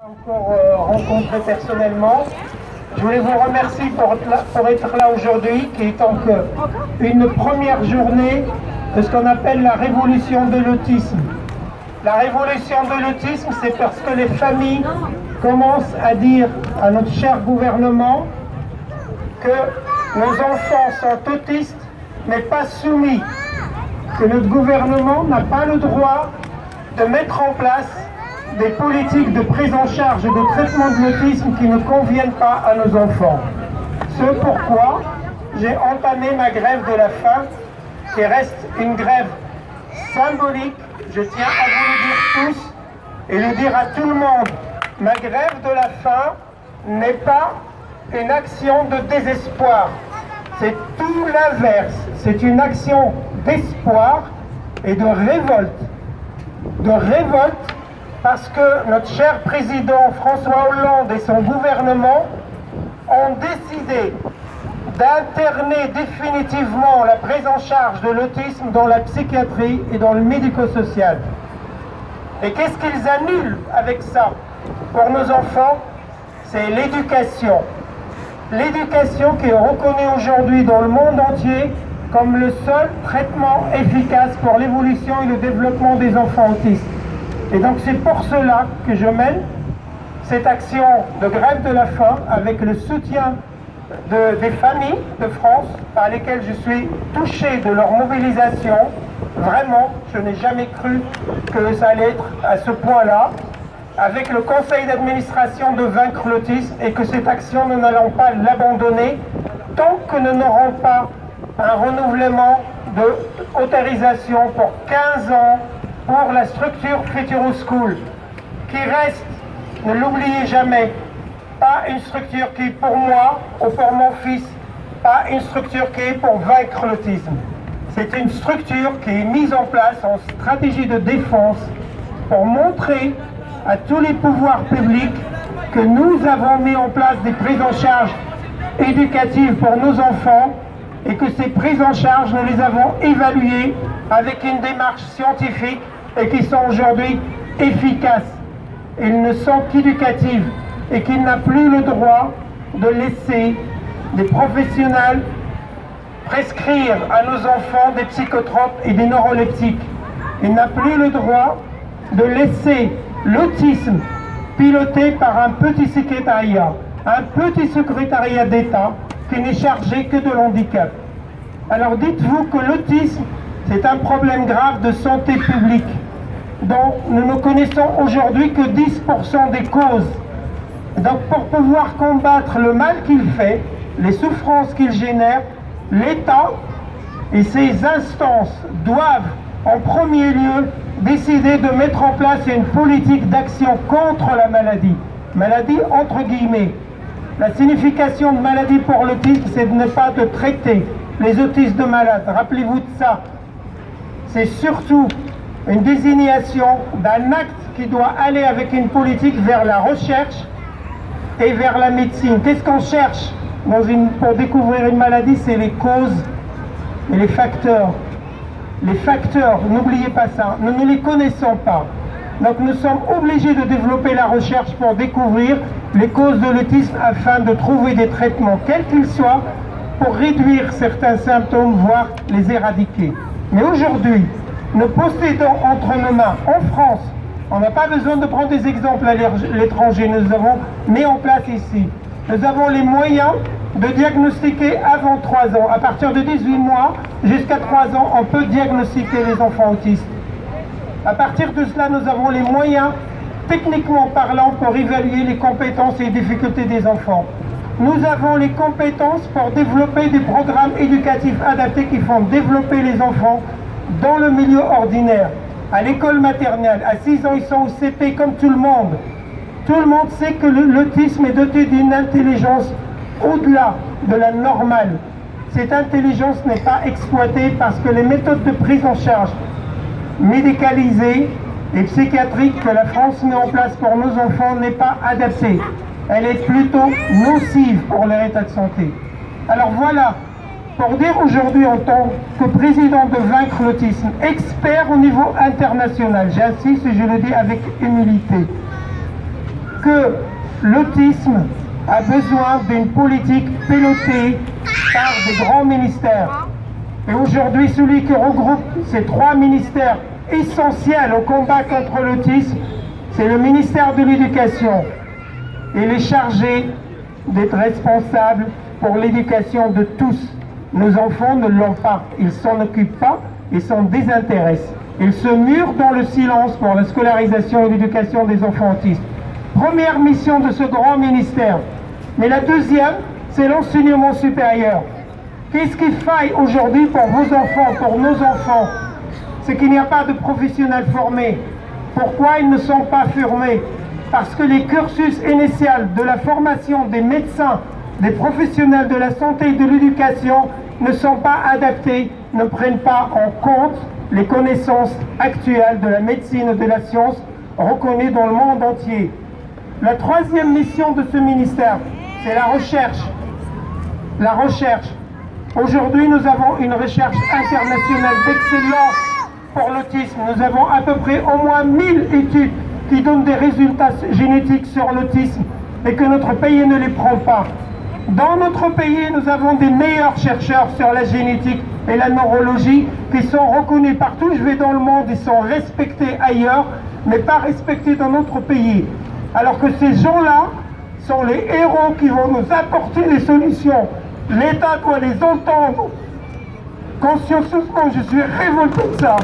Encore rencontré personnellement. Je voulais vous remercier pour être là aujourd'hui, qui est donc une première journée de ce qu'on appelle la révolution de l'autisme. La révolution de l'autisme, c'est parce que les familles commencent à dire à notre cher gouvernement que nos enfants sont autistes, mais pas soumis, que notre gouvernement n'a pas le droit de mettre en place des politiques de prise en charge et de traitement de l'autisme qui ne conviennent pas à nos enfants. C'est pourquoi j'ai entamé ma grève de la faim, qui reste une grève symbolique. Je tiens à vous le dire tous et le dire à tout le monde. Ma grève de la faim n'est pas une action de désespoir. C'est tout l'inverse. C'est une action d'espoir et de révolte. De révolte parce que notre cher président François Hollande et son gouvernement ont décidé d'interner définitivement la prise en charge de l'autisme dans la psychiatrie et dans le médico-social. Et qu'est-ce qu'ils annulent avec ça pour nos enfants? C'est l'éducation. L'éducation qui est reconnue aujourd'hui dans le monde entier comme le seul traitement efficace pour l'évolution et le développement des enfants autistes. Et donc c'est pour cela que je mène cette action de grève de la faim avec le soutien des familles de France par lesquelles je suis touché de leur mobilisation. Vraiment, je n'ai jamais cru que ça allait être à ce point-là. Avec le conseil d'administration de Vaincre l'autisme et que cette action, nous n'allons pas l'abandonner tant que nous n'aurons pas un renouvellement d'autorisation pour 15 ans pour la structure Futuro School, qui reste, ne l'oubliez jamais, pas une structure qui est pour moi ou pour mon fils, pas une structure qui est pour vaincre l'autisme. C'est une structure qui est mise en place en stratégie de défense pour montrer à tous les pouvoirs publics que nous avons mis en place des prises en charge éducatives pour nos enfants et que ces prises en charge, nous les avons évaluées avec une démarche scientifique et qui sont aujourd'hui efficaces. Ils ne sont qu'éducatives et qu'il n'a plus le droit de laisser des professionnels prescrire à nos enfants des psychotropes et des neuroleptiques. Il n'a plus le droit de laisser l'autisme piloté par un petit secrétariat d'État qui n'est chargé que de l'handicap. Alors dites-vous que l'autisme, c'est un problème grave de santé publique dont nous ne connaissons aujourd'hui que 10% des causes. Donc pour pouvoir combattre le mal qu'il fait, les souffrances qu'il génère, l'État et ses instances doivent en premier lieu décider de mettre en place une politique d'action contre la maladie. Maladie entre guillemets. La signification de maladie pour l'autisme, c'est de ne pas de traiter les autistes de malades. Rappelez-vous de ça. C'est surtout une désignation d'un acte qui doit aller avec une politique vers la recherche et vers la médecine. Qu'est-ce qu'on cherche pour découvrir une maladie? C'est les causes et les facteurs. Les facteurs, n'oubliez pas ça, nous ne les connaissons pas. Donc nous sommes obligés de développer la recherche pour découvrir les causes de l'autisme afin de trouver des traitements, quels qu'ils soient, pour réduire certains symptômes, voire les éradiquer. Mais aujourd'hui, nous possédons entre nos mains, en France, on n'a pas besoin de prendre des exemples à l'étranger, nous avons mis en place ici. Nous avons les moyens de diagnostiquer avant 3 ans. À partir de 18 mois jusqu'à 3 ans, on peut diagnostiquer les enfants autistes. À partir de cela, nous avons les moyens, techniquement parlant, pour évaluer les compétences et les difficultés des enfants. Nous avons les compétences pour développer des programmes éducatifs adaptés qui font développer les enfants dans le milieu ordinaire. À l'école maternelle, à 6 ans, ils sont au CP comme tout le monde. Tout le monde sait que l'autisme est doté d'une intelligence au-delà de la normale. Cette intelligence n'est pas exploitée parce que les méthodes de prise en charge médicalisée et psychiatrique que la France met en place pour nos enfants n'est pas adaptée. Elle est plutôt nocive pour leur état de santé. Alors voilà, pour dire aujourd'hui en tant que président de Vaincre l'autisme, expert au niveau international, j'insiste et je le dis avec humilité, que l'autisme a besoin d'une politique pilotée par des grands ministères. Et aujourd'hui, celui qui regroupe ces trois ministères essentiels au combat contre l'autisme, c'est le ministère de l'Éducation. Il est chargé d'être responsable pour l'éducation de tous. Nos enfants ne l'ont pas, ils ne s'en occupent pas, ils s'en désintéressent. Ils se murent dans le silence pour la scolarisation et l'éducation des enfants autistes. Première mission de ce grand ministère. Mais la deuxième, c'est l'enseignement supérieur. Qu'est-ce qu'il faille aujourd'hui pour vos enfants, pour nos enfants? C'est qu'il n'y a pas de professionnels formés. Pourquoi ils ne sont pas formés? Parce que les cursus initiaux de la formation des médecins, des professionnels de la santé et de l'éducation ne sont pas adaptés, ne prennent pas en compte les connaissances actuelles de la médecine et de la science reconnues dans le monde entier. La troisième mission de ce ministère, c'est la recherche. La recherche. Aujourd'hui, nous avons une recherche internationale d'excellence pour l'autisme. Nous avons à peu près au moins 1000 études qui donnent des résultats génétiques sur l'autisme et que notre pays ne les prend pas. Dans notre pays, nous avons des meilleurs chercheurs sur la génétique et la neurologie qui sont reconnus partout. Je vais dans le monde, ils sont respectés ailleurs, mais pas respectés dans notre pays. Alors que ces gens-là sont les héros qui vont nous apporter des solutions. L'État doit les entendre. Consciencieusement, je suis révolté de ça.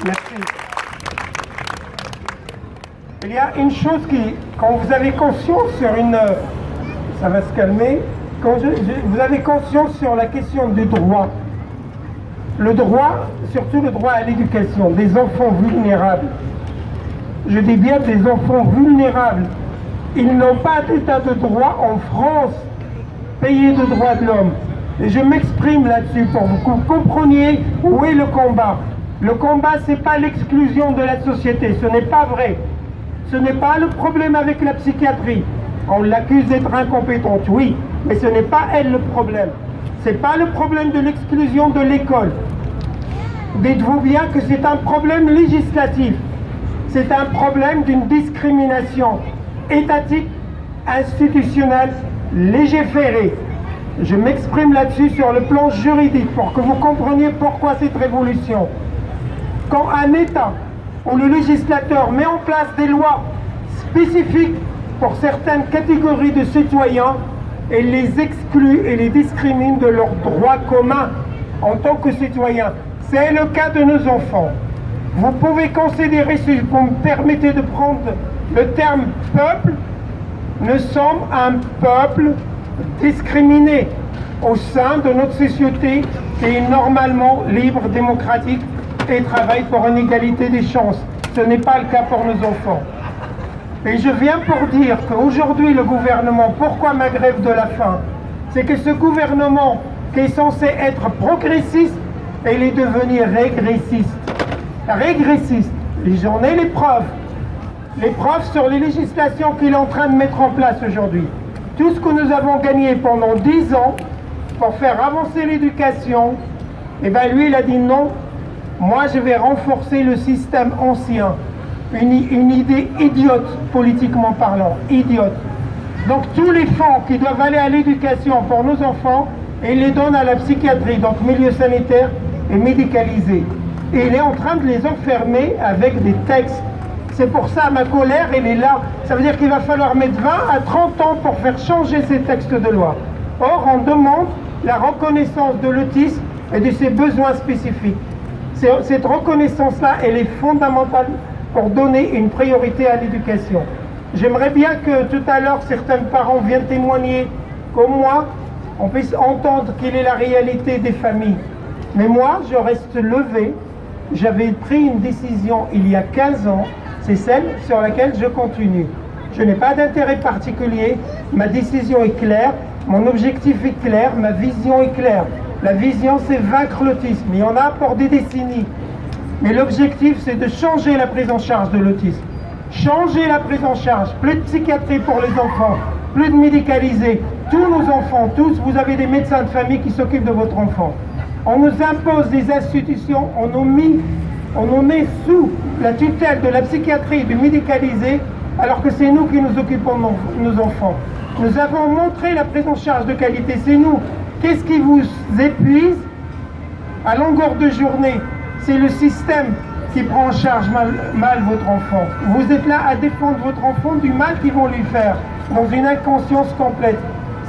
Merci. Il y a une chose qui, quand vous avez conscience sur une... Ça va se calmer. Quand vous avez conscience sur la question du droit. Le droit, surtout le droit à l'éducation des enfants vulnérables. Je dis bien des enfants vulnérables. Ils n'ont pas d'état de droit en France, pays de droits de l'homme. Et je m'exprime là-dessus pour que vous compreniez où est le combat. Le combat, ce n'est pas l'exclusion de la société, ce n'est pas vrai. Ce n'est pas le problème avec la psychiatrie. On l'accuse d'être incompétente, oui, mais ce n'est pas elle le problème. Ce n'est pas le problème de l'exclusion de l'école. Dites-vous bien que c'est un problème législatif. C'est un problème d'une discrimination étatique, institutionnelle, légiférée. Je m'exprime là-dessus sur le plan juridique pour que vous compreniez pourquoi cette révolution. Quand un État où le législateur met en place des lois spécifiques pour certaines catégories de citoyens et les exclut et les discrimine de leurs droits communs en tant que citoyens, c'est le cas de nos enfants. Vous pouvez considérer, si vous me permettez de prendre le terme peuple, nous sommes un peuple discriminé au sein de notre société qui est normalement libre, démocratique et travaille pour une égalité des chances. Ce n'est pas le cas pour nos enfants. Et je viens pour dire qu'aujourd'hui le gouvernement, pourquoi ma grève de la faim? C'est que ce gouvernement qui est censé être progressiste, il est devenu régressiste. Régressiste. J'en ai les preuves sur les législations qu'il est en train de mettre en place aujourd'hui. Tout ce que nous avons gagné pendant 10 ans pour faire avancer l'éducation, et bien lui il a dit non, moi je vais renforcer le système ancien. Une idée idiote, politiquement parlant, idiote. Donc tous les fonds qui doivent aller à l'éducation pour nos enfants, il les donne à la psychiatrie, donc milieu sanitaire et médicalisé. Et il est en train de les enfermer avec des textes. C'est pour ça ma colère, elle est là. Ça veut dire qu'il va falloir mettre 20 à 30 ans pour faire changer ces textes de loi. Or, on demande la reconnaissance de l'autisme et de ses besoins spécifiques. Cette reconnaissance-là, elle est fondamentale pour donner une priorité à l'éducation. J'aimerais bien que tout à l'heure, certains parents viennent témoigner, comme moi, on puisse entendre quelle est la réalité des familles. Mais moi, je reste levé. J'avais pris une décision il y a 15 ans, c'est celle sur laquelle je continue. Je n'ai pas d'intérêt particulier, ma décision est claire, mon objectif est clair, ma vision est claire. La vision, c'est vaincre l'autisme. Il y en a pour des décennies. Mais l'objectif, c'est de changer la prise en charge de l'autisme. Changer la prise en charge. Plus de psychiatrie pour les enfants. plus de médicalisés. Tous nos enfants, tous, vous avez des médecins de famille qui s'occupent de votre enfant. On nous impose des institutions, on nous met sous la tutelle de la psychiatrie, du médicalisé, alors que c'est nous qui nous occupons de nos enfants. Nous avons montré la prise en charge de qualité, c'est nous. Qu'est-ce qui vous épuise à longueur de journée? C'est le système qui prend en charge mal votre enfant. Vous êtes là à défendre votre enfant du mal qu'ils vont lui faire, dans une inconscience complète.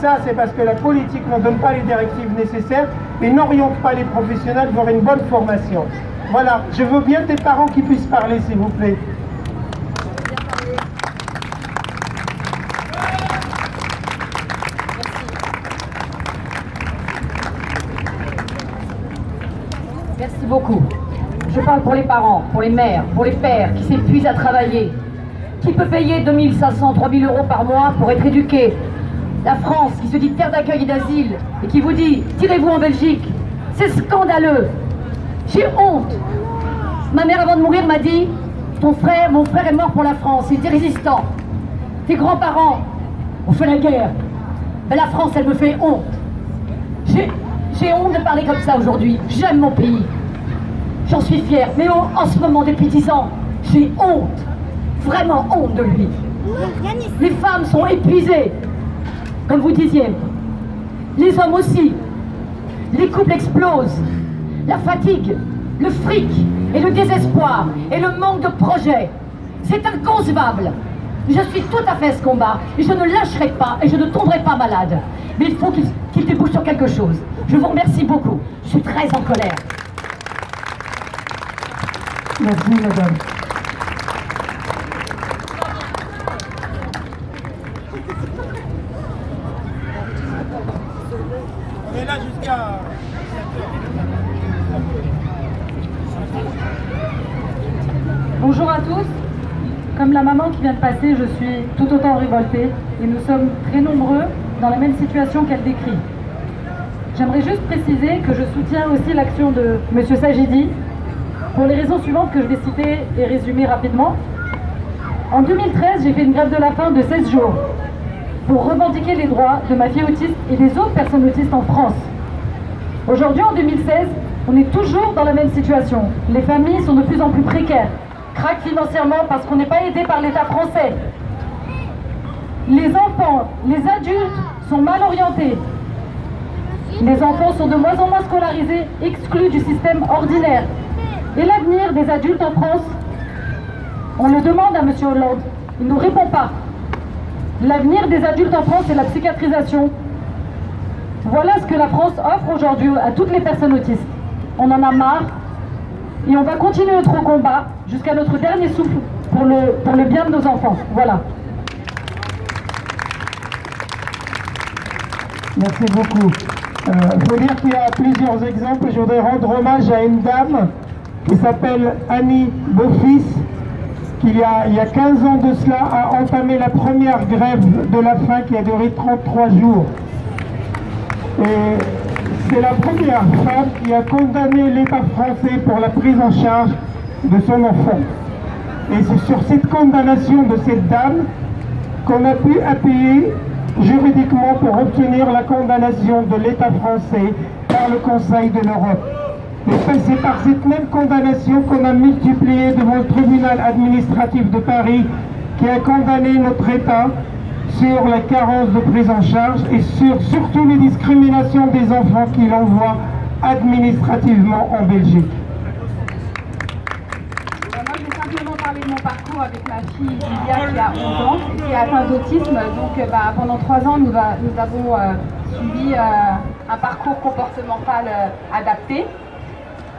Ça, c'est parce que la politique ne donne pas les directives nécessaires et n'oriente pas les professionnels vers une bonne formation. Voilà, je veux bien des parents qui puissent parler, s'il vous plaît. Merci beaucoup. Je parle pour les parents, pour les mères, pour les pères qui s'épuisent à travailler. Qui peut payer 2500, 3000 euros par mois pour être éduqué? La France qui se dit terre d'accueil et d'asile et qui vous dit tirez-vous en Belgique. C'est scandaleux. J'ai honte. Ma mère avant de mourir m'a dit mon frère est mort pour la France, il était résistant. Tes grands-parents ont fait la guerre. Mais la France, elle me fait honte. J'ai honte de parler comme ça aujourd'hui. J'aime mon pays. J'en suis fière. Mais en ce moment, depuis 10 ans, j'ai honte. Vraiment honte de lui. Les femmes sont épuisées. Comme vous disiez. Les hommes aussi. Les couples explosent. La fatigue, le fric et le désespoir et le manque de projet. C'est inconcevable. Je suis tout à fait ce combat et je ne lâcherai pas et je ne tomberai pas malade. Mais il faut qu'il débouche sur quelque chose. Je vous remercie beaucoup. Je suis très en colère. Merci, madame. On est là jusqu'à... Bonjour à tous. Comme la maman qui vient de passer, je suis tout autant révoltée et nous sommes très nombreux dans la même situation qu'elle décrit. J'aimerais juste préciser que je soutiens aussi l'action de M. Sajidi pour les raisons suivantes que je vais citer et résumer rapidement. En 2013, j'ai fait une grève de la faim de 16 jours pour revendiquer les droits de ma fille autiste et des autres personnes autistes en France. Aujourd'hui, en 2016, on est toujours dans la même situation. Les familles sont de plus en plus précaires, craquent financièrement parce qu'on n'est pas aidé par l'État français. Les enfants, les adultes sont mal orientés. Les enfants sont de moins en moins scolarisés, exclus du système ordinaire. Et l'avenir des adultes en France, on le demande à M. Hollande, il ne nous répond pas. L'avenir des adultes en France, c'est la psychiatrisation. Voilà ce que la France offre aujourd'hui à toutes les personnes autistes. On en a marre et on va continuer notre combat jusqu'à notre dernier souffle pour le bien de nos enfants. Voilà. Merci beaucoup. Il faut dire qu'il y a plusieurs exemples. Je voudrais rendre hommage à une dame qui s'appelle Annie Beaufils, qui il y a 15 ans de cela a entamé la première grève de la faim qui a duré 33 jours. Et c'est la première femme qui a condamné l'État français pour la prise en charge de son enfant. Et c'est sur cette condamnation de cette dame qu'on a pu appuyer juridiquement pour obtenir la condamnation de l'État français par le Conseil de l'Europe. Et c'est par cette même condamnation qu'on a multiplié devant le tribunal administratif de Paris qui a condamné notre État sur la carence de prise en charge et sur surtout les discriminations des enfants qu'il envoie administrativement en Belgique. Moi, je vais simplement parler de mon parcours avec ma fille Julia qui a 11 ans et qui est atteinte d'autisme. Donc pendant 3 ans, nous avons suivi un parcours comportemental adapté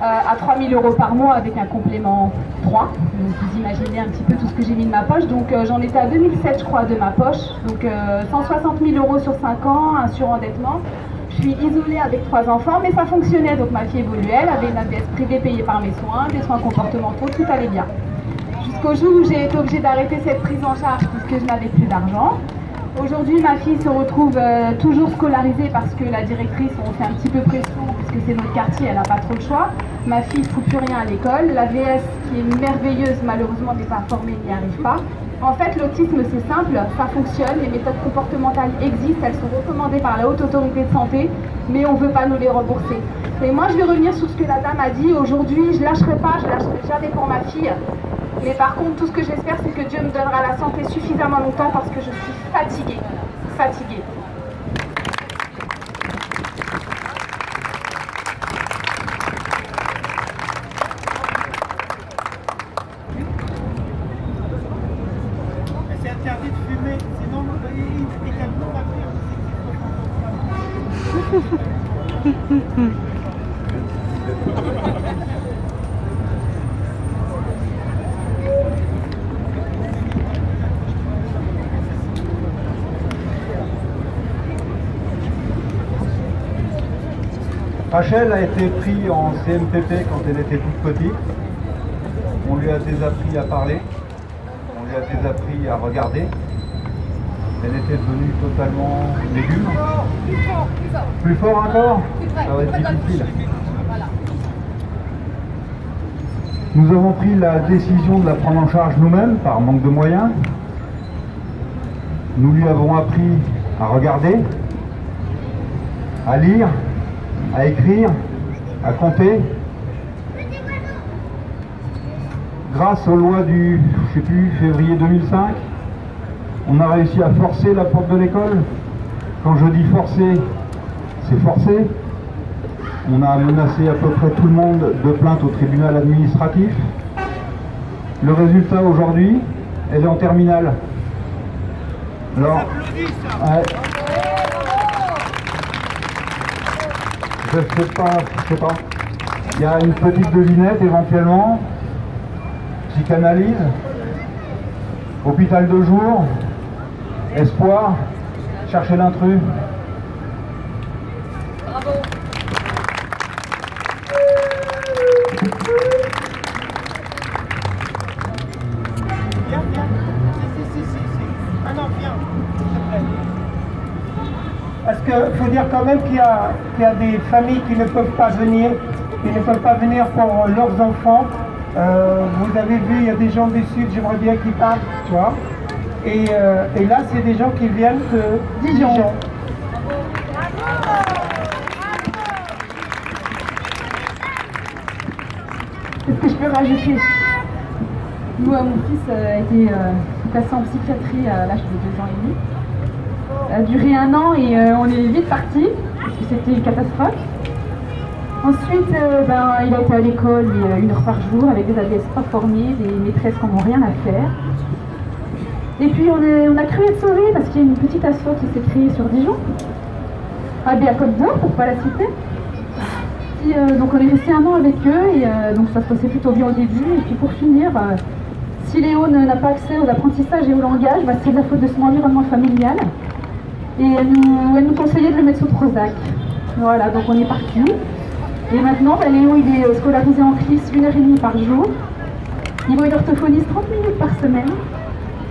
à 3 000 € par mois avec un complément 3. Vous imaginez un petit peu tout ce que j'ai mis de ma poche. Donc j'en étais à 2007 je crois de ma poche. Donc 160 000 € sur 5 ans, un surendettement. Je suis isolée avec 3 enfants, mais ça fonctionnait. Donc ma fille évoluait, elle avait une AVS privée payée par mes soins, des soins comportementaux, tout allait bien. Jusqu'au jour où j'ai été obligée d'arrêter cette prise en charge puisque je n'avais plus d'argent. Aujourd'hui, ma fille se retrouve toujours scolarisée parce que la directrice, on fait un petit peu pression puisque c'est notre quartier, elle n'a pas trop le choix. Ma fille ne fout plus rien à l'école. La VS, qui est merveilleuse, malheureusement n'est pas formée, n'y arrive pas. En fait, l'autisme, c'est simple, ça fonctionne, les méthodes comportementales existent, elles sont recommandées par la Haute Autorité de Santé, mais on ne veut pas nous les rembourser. Et moi, je vais revenir sur ce que la dame a dit. Aujourd'hui, je ne lâcherai pas, je ne lâcherai jamais pour ma fille. Mais par contre, tout ce que j'espère, c'est que Dieu me donnera la santé suffisamment longtemps parce que je suis fatiguée. Fatiguée. C'est interdit de fumer, sinon il est tellement Rachel a été prise en CMPP quand elle était toute petite. On lui a désappris à parler, on lui a désappris à regarder. Elle était devenue totalement légume. Plus fort encore? Ça va être difficile. Nous avons pris la décision de la prendre en charge nous-mêmes par manque de moyens. Nous lui avons appris à regarder, à lire, à écrire, à compter. Grâce aux lois du, je sais plus, février 2005, on a réussi à forcer la porte de l'école. Quand je dis forcer, c'est forcer. On a menacé à peu près tout le monde de plainte au tribunal administratif. Le résultat aujourd'hui, elle est en terminale. Alors, ouais. Je sais pas. Il y a une petite devinette éventuellement. Psychanalyse. Hôpital de jour. Espoir. Chercher l'intrus. Bravo. Viens. Si. Ah non, viens, s'il te plaît. Parce qu'il faut dire quand même qu'il y a des familles qui ne peuvent pas venir, pour leurs enfants. Vous avez vu, il y a des gens du Sud, j'aimerais bien qu'ils partent, tu vois. Et là, c'est des gens qui viennent de Dijon. Qu'est-ce que je peux rajouter? Nous, mon fils a été placé en psychiatrie à l'âge de 2 ans et demi. Ça a duré 1 an et on est vite partis, parce que c'était une catastrophe. Ensuite, il a été à l'école 1 heure par jour avec des AVS pas formés, des maîtresses qui n'ont rien à faire. Et puis on a cru être sauvés parce qu'il y a une petite asso qui s'est créée sur Dijon, à Côte d'Or, pour ne pas la citer. Puis, donc on est resté 1 an avec eux et donc ça se passait plutôt bien au début. Et puis pour finir, si Léo n'a pas accès aux apprentissages et au langage, c'est de la faute de son environnement familial. Et elle nous conseillait de le mettre sous Prozac. Voilà, donc on est parti. Et maintenant, Léo il est scolarisé en CLIS 1h30 par jour. Niveau d'orthophoniste 30 minutes par semaine.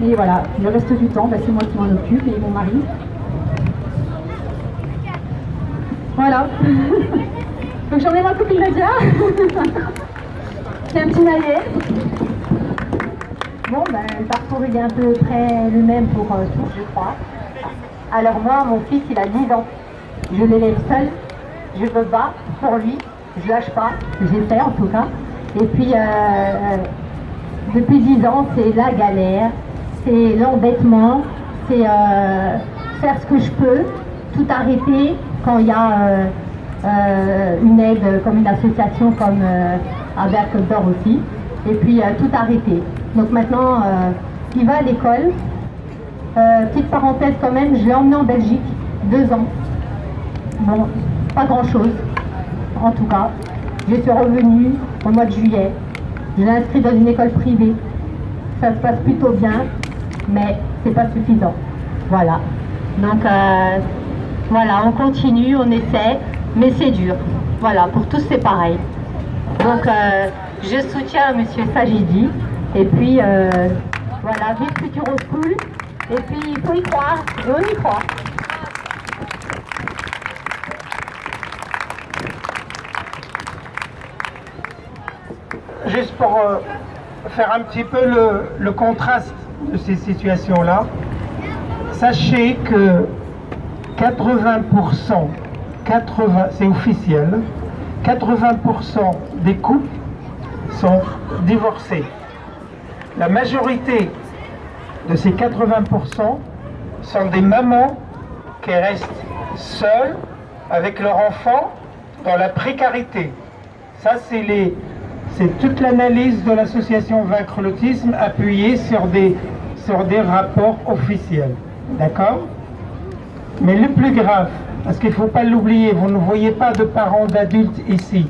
Et voilà, le reste du temps, c'est moi qui m'en occupe et mon mari. Voilà. Donc j'en ai ma copine Nadia. C'est un petit maillet. Bon, le parcours il est à peu près le même pour tous, je crois. Alors moi, mon fils, il a 10 ans. Je l'élève seul. Je me bats pour lui. Je lâche pas. J'ai fait en tout cas. Et puis, depuis 10 ans, c'est la galère. C'est l'embêtement. C'est faire ce que je peux. Tout arrêter quand il y a une aide comme une association comme Albert Côte d'Or aussi. Et puis, tout arrêter. Donc maintenant, il va à l'école. Petite parenthèse quand même, je l'ai emmené en Belgique, 2 ans. Bon, pas grand chose, en tout cas. Je suis revenue au mois de juillet. Je l'ai inscrit dans une école privée. Ça se passe plutôt bien, mais c'est pas suffisant. Voilà. Donc voilà, on continue, on essaie, mais c'est dur. Voilà, pour tous c'est pareil. Donc je soutiens Monsieur Sajidi. Et puis voilà, vive Futuro School. Et puis il faut y croire, et on y croit. Juste pour faire un petit peu le contraste de ces situations-là, sachez que 80%, c'est officiel, 80% des couples sont divorcés. La majorité de ces 80% sont des mamans qui restent seules avec leur enfant dans la précarité. Ça, c'est toute l'analyse de l'association Vaincre l'autisme appuyée sur des rapports officiels. D'accord? Mais le plus grave, parce qu'il ne faut pas l'oublier, vous ne voyez pas de parents d'adultes ici.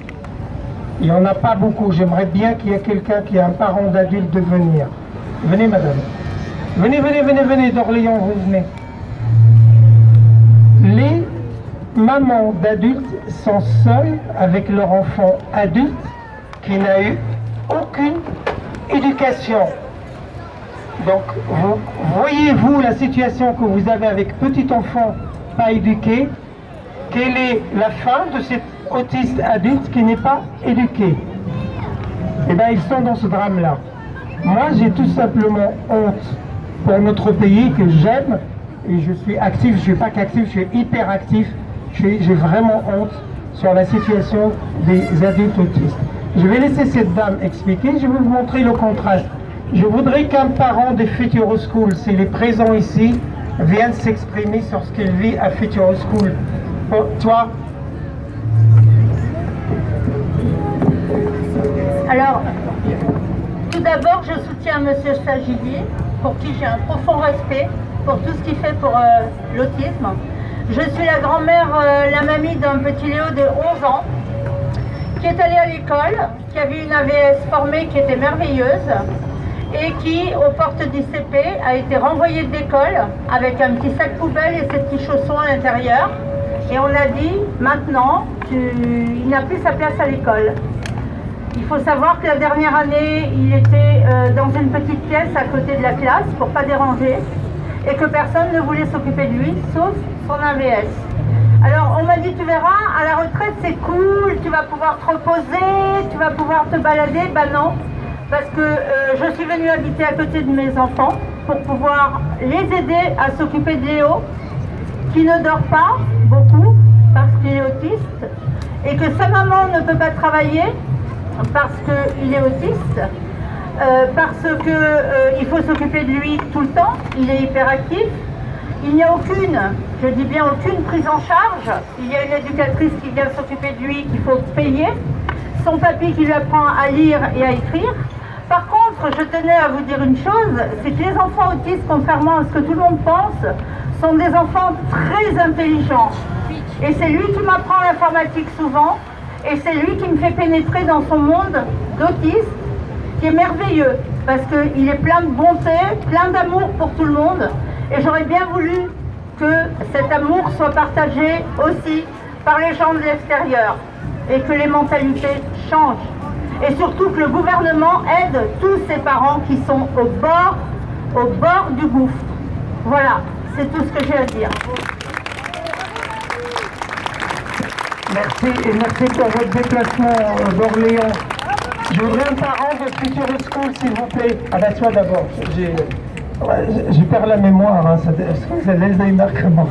Il n'y en a pas beaucoup. J'aimerais bien qu'il y ait quelqu'un qui a un parent d'adulte de venir. Venez, madame. Venez d'Orléans, vous venez. Les mamans d'adultes sont seules avec leur enfant adulte qui n'a eu aucune éducation. Donc, voyez-vous la situation que vous avez avec petit enfant pas éduqué? Quelle est la fin de cet autiste adulte qui n'est pas éduqué? Eh bien, ils sont dans ce drame-là. Moi, j'ai tout simplement honte pour notre pays que j'aime, et je suis actif, je ne suis pas qu'actif, je suis hyper actif. J'ai vraiment honte sur la situation des adultes autistes. Je vais laisser cette dame expliquer, je vais vous montrer le contraste. Je voudrais qu'un parent de Futuro School, s'il est présent ici, vienne s'exprimer sur ce qu'il vit à Futuro School. Pour toi? Alors, tout d'abord, je soutiens M. Sajidi, pour qui j'ai un profond respect pour tout ce qu'il fait pour l'autisme. Je suis la grand-mère, la mamie d'un petit Léo de 11 ans, qui est allé à l'école, qui a vu une AVS formée qui était merveilleuse, et qui, aux portes du CP, a été renvoyé de l'école avec un petit sac poubelle et ses petits chaussons à l'intérieur. Et on a dit, maintenant, il n'a plus sa place à l'école. Il faut savoir que la dernière année, il était dans une petite pièce à côté de la classe pour pas déranger et que personne ne voulait s'occuper de lui, sauf son AVS. Alors on m'a dit, tu verras, à la retraite c'est cool, tu vas pouvoir te reposer, tu vas pouvoir te balader. Ben non, parce que je suis venue habiter à côté de mes enfants pour pouvoir les aider à s'occuper de Léo, qui ne dort pas beaucoup parce qu'il est autiste et que sa maman ne peut pas travailler parce qu'il est autiste, parce qu'il faut s'occuper de lui tout le temps, il est hyperactif. Il n'y a aucune, je dis bien aucune prise en charge. Il y a une éducatrice qui vient s'occuper de lui, qu'il faut payer. Son papy qui lui apprend à lire et à écrire. Par contre, je tenais à vous dire une chose, c'est que les enfants autistes, contrairement à ce que tout le monde pense, sont des enfants très intelligents. Et c'est lui qui m'apprend l'informatique souvent, et c'est lui qui me fait pénétrer dans son monde d'autisme, qui est merveilleux, parce qu'il est plein de bonté, plein d'amour pour tout le monde. Et j'aurais bien voulu que cet amour soit partagé aussi par les gens de l'extérieur et que les mentalités changent. Et surtout que le gouvernement aide tous ces parents qui sont au bord du gouffre. Voilà, c'est tout ce que j'ai à dire. Merci et merci pour votre déplacement d'Orléans. Je voudrais un parent de Futuro School, s'il vous plaît. Ah ben toi d'abord, je perds la mémoire, hein. C'est l'Alzheimer commence.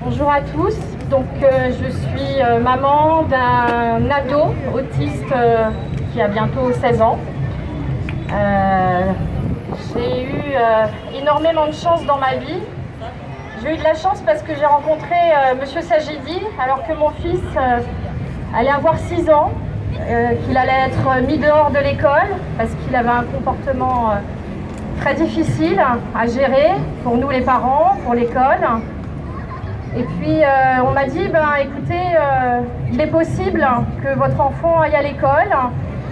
Bonjour à tous, donc je suis maman d'un ado autiste qui a bientôt 16 ans. J'ai eu énormément de chance dans ma vie. J'ai eu de la chance parce que j'ai rencontré Monsieur Sajidi alors que mon fils allait avoir 6 ans, qu'il allait être mis dehors de l'école parce qu'il avait un comportement très difficile à gérer pour nous les parents, pour l'école. Et puis on m'a dit, écoutez, il est possible que votre enfant aille à l'école,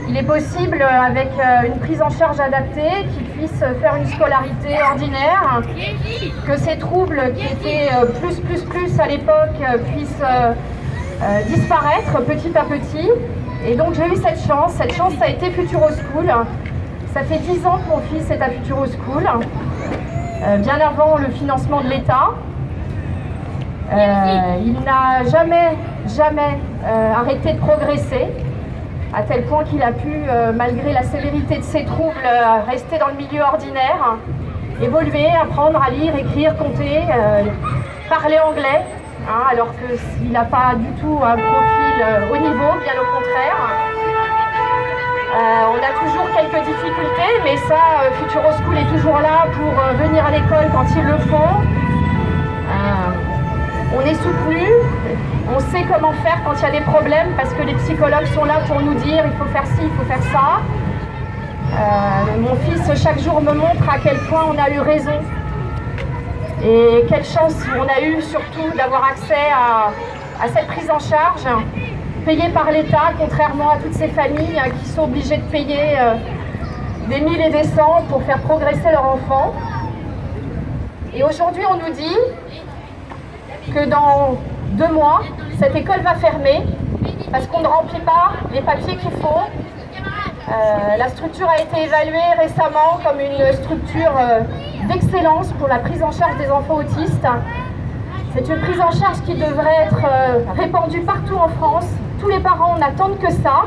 il est possible avec une prise en charge adaptée qu'il puisse faire une scolarité ordinaire, que ces troubles qui étaient plus à l'époque puissent disparaître petit à petit. Et donc j'ai eu cette chance ça a été Futuro School. Ça fait 10 ans que mon fils est à Futuro School, bien avant le financement de l'État. Il n'a jamais arrêté de progresser. à tel point qu'il a pu, malgré la sévérité de ses troubles, rester dans le milieu ordinaire, évoluer, apprendre à lire, écrire, compter, parler anglais, hein, alors qu'il n'a pas du tout un profil haut niveau, bien au contraire. On a toujours quelques difficultés, mais ça, Futuroschool est toujours là pour venir à l'école quand il le faut. On est soutenu, on sait comment faire quand il y a des problèmes, parce que les psychologues sont là pour nous dire il faut faire ci, il faut faire ça. Mon fils, chaque jour, me montre à quel point on a eu raison. Et quelle chance on a eu surtout d'avoir accès à cette prise en charge, payée par l'État, contrairement à toutes ces familles qui sont obligées de payer des 1000 et des 100 pour faire progresser leur enfant. Et aujourd'hui, on nous dit que dans 2 mois, cette école va fermer parce qu'on ne remplit pas les papiers qu'il faut. La structure a été évaluée récemment comme une structure d'excellence pour la prise en charge des enfants autistes. C'est une prise en charge qui devrait être répandue partout en France. Tous les parents n'attendent que ça,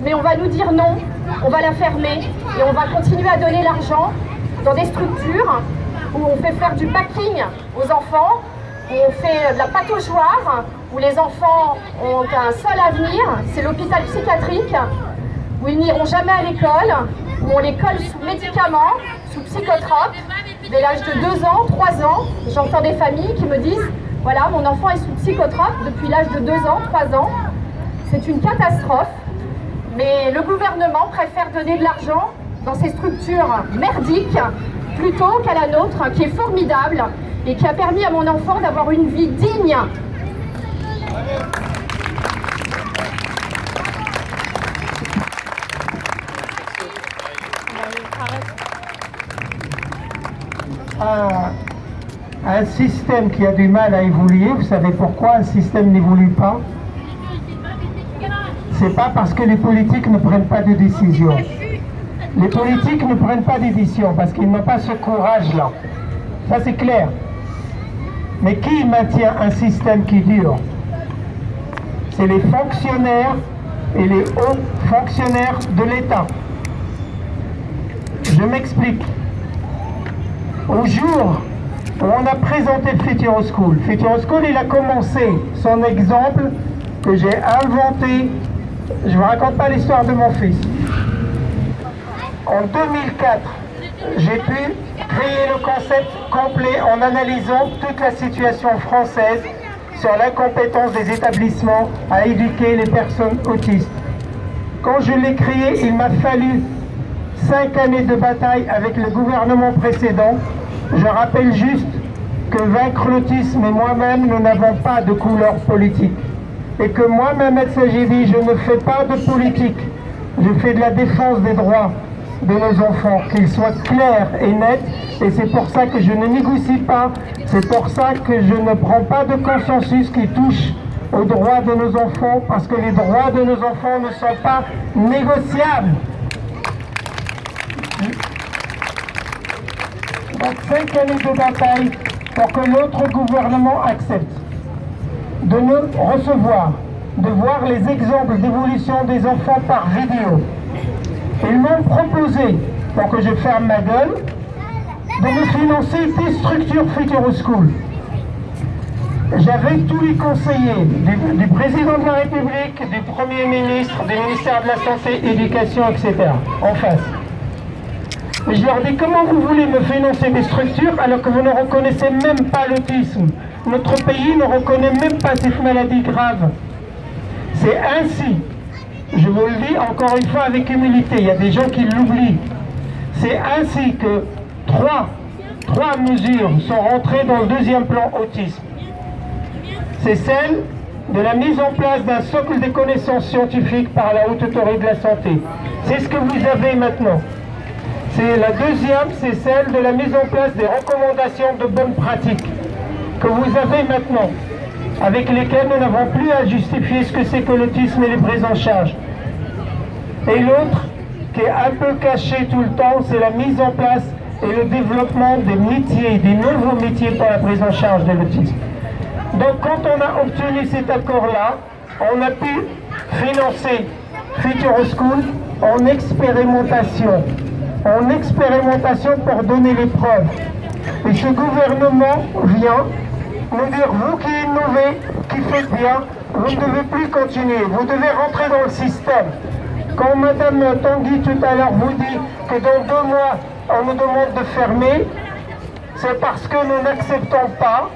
mais on va nous dire non, on va la fermer et on va continuer à donner l'argent dans des structures où on fait faire du packing aux enfants, où on fait de la pataugeoire, où les enfants ont un seul avenir, c'est l'hôpital psychiatrique, où ils n'iront jamais à l'école, où on les colle sous médicaments, sous psychotropes, dès l'âge de 2 ans, 3 ans. J'entends des familles qui me disent « Voilà, mon enfant est sous psychotrope depuis l'âge de 2 ans, 3 ans. » C'est une catastrophe, mais le gouvernement préfère donner de l'argent dans ces structures merdiques plutôt qu'à la nôtre, qui est formidable et qui a permis à mon enfant d'avoir une vie digne. Un système qui a du mal à évoluer, vous savez pourquoi un système n'évolue pas? C'est pas parce que les politiques ne prennent pas de décision. Les politiques ne prennent pas de décision parce qu'ils n'ont pas ce courage-là. Ça c'est clair. Mais qui maintient un système qui dure? C'est les fonctionnaires et les hauts fonctionnaires de l'État. Je m'explique. Au jour où on a présenté Futuroschool, Futuroschool, il a commencé son exemple que j'ai inventé. Je ne vous raconte pas l'histoire de mon fils. En 2004, j'ai pu créer le concept complet en analysant toute la situation française sur l'incompétence des établissements à éduquer les personnes autistes. Quand je l'ai créé, il m'a fallu 5 années de bataille avec le gouvernement précédent. Je rappelle juste que vaincre l'autisme et moi-même, nous n'avons pas de couleur politique. Et que moi, Mohamed Sajidi, je ne fais pas de politique. Je fais de la défense des droits de nos enfants, qu'ils soient clairs et nets. Et c'est pour ça que je ne négocie pas. C'est pour ça que je ne prends pas de consensus qui touche aux droits de nos enfants, parce que les droits de nos enfants ne sont pas négociables. Donc 5 années de bataille pour que notre gouvernement accepte de nous recevoir, de voir les exemples d'évolution des enfants par vidéo. Ils m'ont proposé, pour que je ferme ma gueule, de me financer des structures Futuroschool. J'avais tous les conseillers du président de la République, du Premier ministre, du ministère de la Santé, Éducation, etc. en face. Et je leur dis, comment vous voulez me financer des structures alors que vous ne reconnaissez même pas l'autisme? Notre pays ne reconnaît même pas cette maladie grave. C'est ainsi, je vous le dis encore une fois avec humilité, il y a des gens qui l'oublient. C'est ainsi que trois mesures sont rentrées dans le 2e plan autisme. C'est celle de la mise en place d'un socle des connaissances scientifiques par la Haute Autorité de la Santé. C'est ce que vous avez maintenant. C'est la deuxième, c'est celle de la mise en place des recommandations de bonnes pratiques que vous avez maintenant, avec lesquelles nous n'avons plus à justifier ce que c'est que l'autisme et les prises en charge. Et l'autre, qui est un peu caché tout le temps, c'est la mise en place et le développement des métiers, des nouveaux métiers pour la prise en charge de l'autisme. Donc quand on a obtenu cet accord-là, on a pu financer Future School en expérimentation pour donner les preuves. Et ce gouvernement vient nous dire, vous qui innovez, qui faites bien, vous ne devez plus continuer, vous devez rentrer dans le système. Quand Madame Tanguy tout à l'heure vous dit que dans 2 mois, on nous demande de fermer, c'est parce que nous n'acceptons pas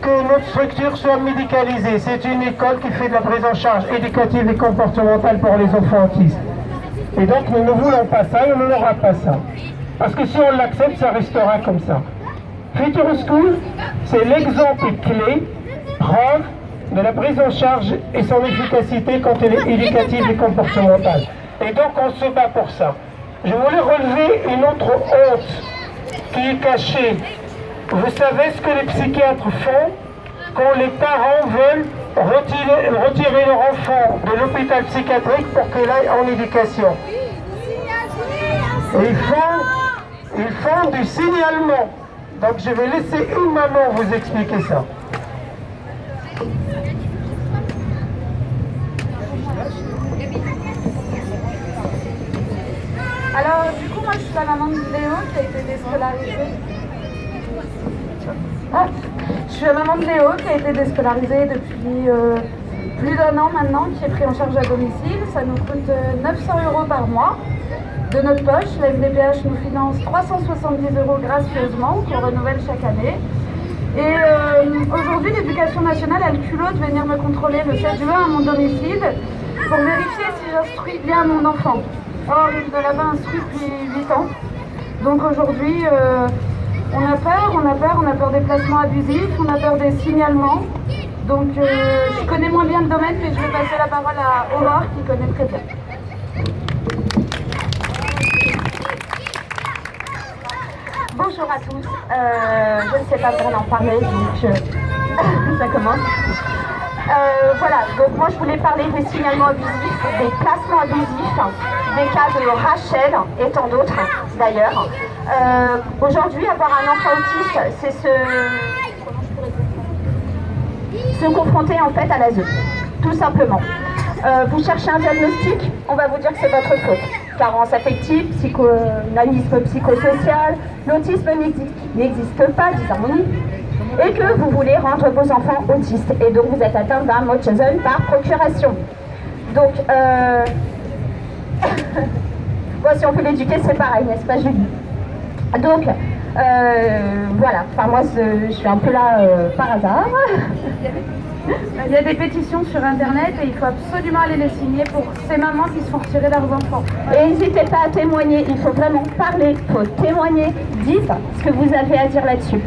que notre structure soit médicalisée. C'est une école qui fait de la prise en charge éducative et comportementale pour les enfants autistes. Et donc nous ne voulons pas ça et on n'aura pas ça. Parce que si on l'accepte, ça restera comme ça. Future School, c'est l'exemple clé, preuve de la prise en charge et son efficacité quand elle est éducative et comportementale. Et donc on se bat pour ça. Je voulais relever une autre honte qui est cachée. Vous savez ce que les psychiatres font quand les parents veulent retirer leur enfant de l'hôpital psychiatrique pour qu'il aille en éducation. Et ils font du signalement. Donc je vais laisser une maman vous expliquer ça. Alors, du coup, moi, je suis la maman de Léo qui a été déscolarisée. Je suis la maman de Léo qui a été déscolarisée depuis plus d'1 an maintenant, qui est pris en charge à domicile. Ça nous coûte 900 € par mois de notre poche. La MDPH nous finance 370 € gracieusement qu'on renouvelle chaque année. Et aujourd'hui, l'éducation nationale a le culot de venir me contrôler le 7 juin à mon domicile pour vérifier si j'instruis bien mon enfant. Or, il ne l'a pas instruit depuis 8 ans. Donc aujourd'hui, on a peur des placements abusifs, on a peur des signalements. Donc je connais moins bien le domaine, mais je vais passer la parole à Aurore qui connaît très bien. Bonjour à tous, je ne sais pas comment en parler, donc ça commence. Voilà, donc moi je voulais parler des signalements abusifs, des placements abusifs, des cas de Rachel et tant d'autres d'ailleurs. Aujourd'hui, avoir un enfant autiste, c'est se confronter en fait à l'ASE, tout simplement. Vous cherchez un diagnostic, on va vous dire que c'est votre faute. Carence affective, psychanalyse psychosocial, l'autisme n'existe pas, disons-nous, et que vous voulez rendre vos enfants autistes. Et donc vous êtes atteint d'un Munchausen par procuration. Donc, bon, si on peut l'éduquer, c'est pareil, n'est-ce pas Julie? Donc, voilà, enfin moi je suis un peu là par hasard. Il y a des pétitions sur internet et il faut absolument aller les signer pour ces mamans qui se font retirer leurs enfants. Et n'hésitez pas à témoigner, il faut vraiment parler, il faut témoigner, dites ce que vous avez à dire là-dessus.